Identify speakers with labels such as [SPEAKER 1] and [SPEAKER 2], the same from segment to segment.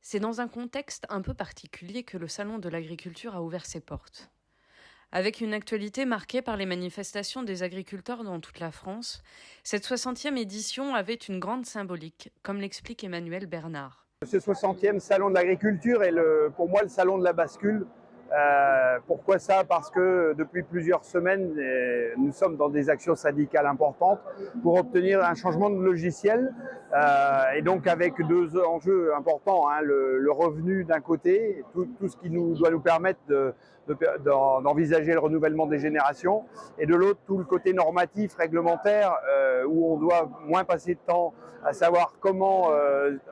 [SPEAKER 1] C'est dans un contexte un peu particulier que le Salon de l'agriculture a ouvert ses portes. Avec une actualité marquée par les manifestations des agriculteurs dans toute la France, cette 60e édition avait une grande symbolique, comme l'explique Emmanuel Bernard.
[SPEAKER 2] Ce 60e salon de l'agriculture est pour moi le salon de la bascule. Pourquoi ça? Parce que depuis plusieurs semaines, nous sommes dans des actions syndicales importantes pour obtenir un changement de logiciel et donc avec deux enjeux importants, hein, le revenu d'un côté, tout ce qui doit nous permettre d'envisager le renouvellement des générations, et de l'autre tout le côté normatif, réglementaire, où on doit moins passer de temps à savoir comment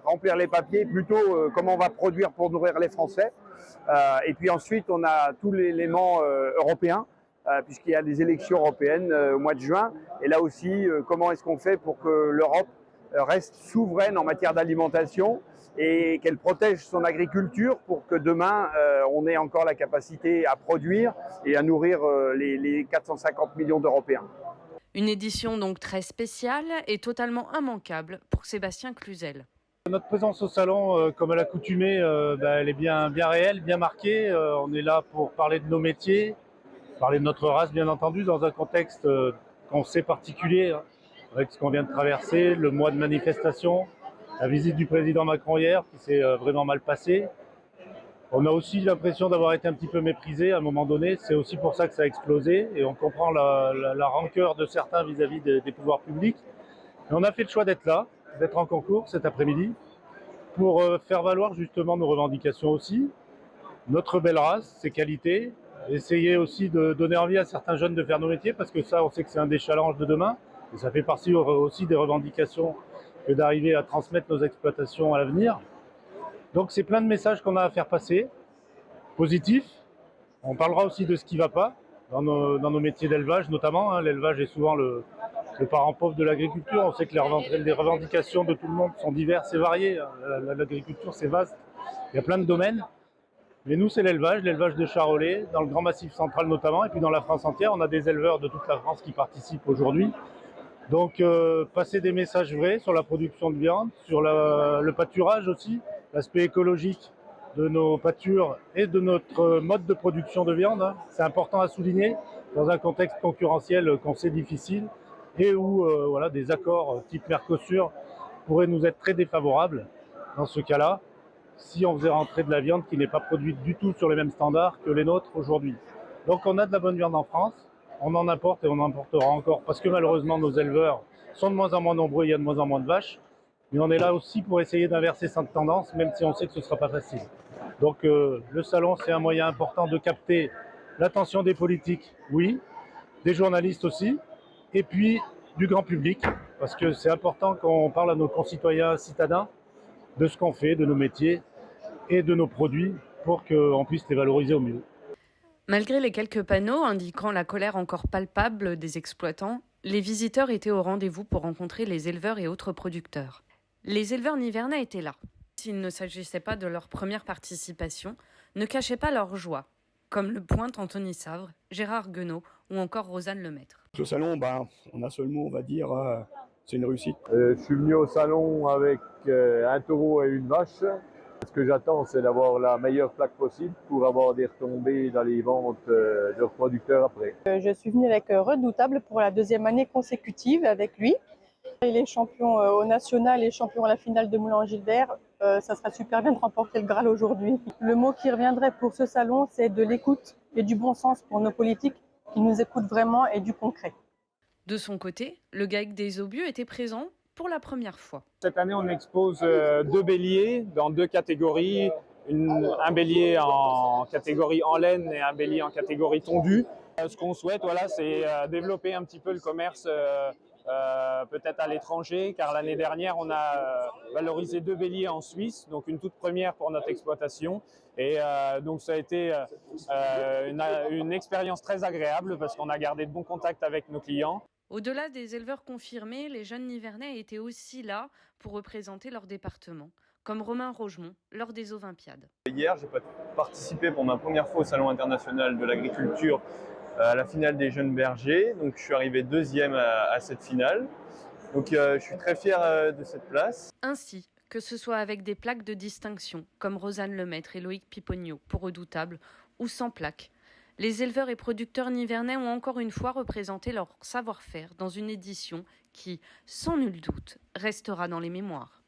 [SPEAKER 2] remplir les papiers, plutôt comment on va produire pour nourrir les Français. Et puis ensuite, on a tout l'élément européen, puisqu'il y a des élections européennes au mois de juin. Et là aussi, comment est-ce qu'on fait pour que l'Europe reste souveraine en matière d'alimentation et qu'elle protège son agriculture pour que demain, on ait encore la capacité à produire et à nourrir les 450 millions d'Européens.
[SPEAKER 1] Une édition donc très spéciale et totalement immanquable pour Sébastien Cluzel.
[SPEAKER 3] Notre présence au salon, comme à l'accoutumée, elle est bien réelle, bien marquée. On est là pour parler de nos métiers, parler de notre race, bien entendu, dans un contexte qu'on sait particulier, hein, avec ce qu'on vient de traverser, le mois de manifestation, la visite du président Macron hier, qui s'est vraiment mal passée. On a aussi l'impression d'avoir été un petit peu méprisé à un moment donné. C'est aussi pour ça que ça a explosé, et on comprend la rancœur de certains vis-à-vis des pouvoirs publics. Mais on a fait le choix d'être là, d'être en concours cet après-midi, pour faire valoir justement nos revendications aussi, notre belle race, ses qualités, essayer aussi de donner envie à certains jeunes de faire nos métiers, parce que ça, on sait que c'est un des challenges de demain, et ça fait partie aussi des revendications que d'arriver à transmettre nos exploitations à l'avenir. Donc c'est plein de messages qu'on a à faire passer, positifs. On parlera aussi de ce qui ne va pas, dans nos métiers d'élevage notamment, hein. L'élevage est souvent le parent pauvre de l'agriculture. On sait que les revendications de tout le monde sont diverses et variées. L'agriculture, c'est vaste, il y a plein de domaines. Mais nous, c'est l'élevage de Charolais, dans le Grand Massif central notamment, et puis dans la France entière. On a des éleveurs de toute la France qui participent aujourd'hui. Donc, passer des messages vrais sur la production de viande, sur le pâturage aussi, l'aspect écologique de nos pâtures et de notre mode de production de viande, hein. C'est important à souligner dans un contexte concurrentiel qu'on sait difficile, et où des accords type Mercosur pourraient nous être très défavorables dans ce cas-là, si on faisait rentrer de la viande qui n'est pas produite du tout sur les mêmes standards que les nôtres aujourd'hui. Donc on a de la bonne viande en France, on en importe et on en importera encore, parce que malheureusement nos éleveurs sont de moins en moins nombreux, il y a de moins en moins de vaches, mais on est là aussi pour essayer d'inverser cette tendance, même si on sait que ce ne sera pas facile. Donc le salon, c'est un moyen important de capter l'attention des politiques, oui, des journalistes aussi, et puis du grand public, parce que c'est important qu'on parle à nos concitoyens citadins de ce qu'on fait, de nos métiers et de nos produits, pour qu'on puisse les valoriser au mieux.
[SPEAKER 1] Malgré les quelques panneaux indiquant la colère encore palpable des exploitants, les visiteurs étaient au rendez-vous pour rencontrer les éleveurs et autres producteurs. Les éleveurs nivernais étaient là. S'il ne s'agissait pas de leur première participation, ne cachaient pas leur joie, comme le pointe Anthony Savre, Gérard Guenot ou encore Rosanne Lemaître.
[SPEAKER 4] Ce salon, on a seul mot, on va dire, c'est une réussite.
[SPEAKER 5] Je suis venu au salon avec un taureau et une vache. Ce que j'attends, c'est d'avoir la meilleure plaque possible pour avoir des retombées dans les ventes de reproducteurs après.
[SPEAKER 6] Je suis venue avec Redoutable pour la deuxième année consécutive avec lui. Il est champion au national et champion à la finale de Moulin-Gilbert. Ça serait super bien de remporter le Graal aujourd'hui. Le mot qui reviendrait pour ce salon, c'est de l'écoute et du bon sens pour nos politiques qui nous écoutent vraiment, et du concret.
[SPEAKER 1] De son côté, le GAEC des Aubieux était présent pour la première fois.
[SPEAKER 7] Cette année, on expose deux béliers dans deux catégories. Un bélier en catégorie en laine et un bélier en catégorie tondue. Ce qu'on souhaite, c'est développer un petit peu le commerce peut-être à l'étranger, car l'année dernière, on a valorisé deux béliers en Suisse, donc une toute première pour notre exploitation. Et donc ça a été une expérience très agréable, parce qu'on a gardé de bons contacts avec nos clients.
[SPEAKER 1] Au-delà des éleveurs confirmés, les jeunes Nivernais étaient aussi là pour représenter leur département, comme Romain Rogemont lors des Olympiades.
[SPEAKER 5] Hier, j'ai participé pour ma première fois au Salon international de l'agriculture à la finale des jeunes bergers. Donc je suis arrivé deuxième à cette finale. Donc je suis très fier de cette place.
[SPEAKER 1] Ainsi que ce soit avec des plaques de distinction, comme Rosanne Lemaître et Loïc Piponniot, pour Redoutable, ou sans plaques. Les éleveurs et producteurs nivernais ont encore une fois représenté leur savoir-faire dans une édition qui, sans nul doute, restera dans les mémoires.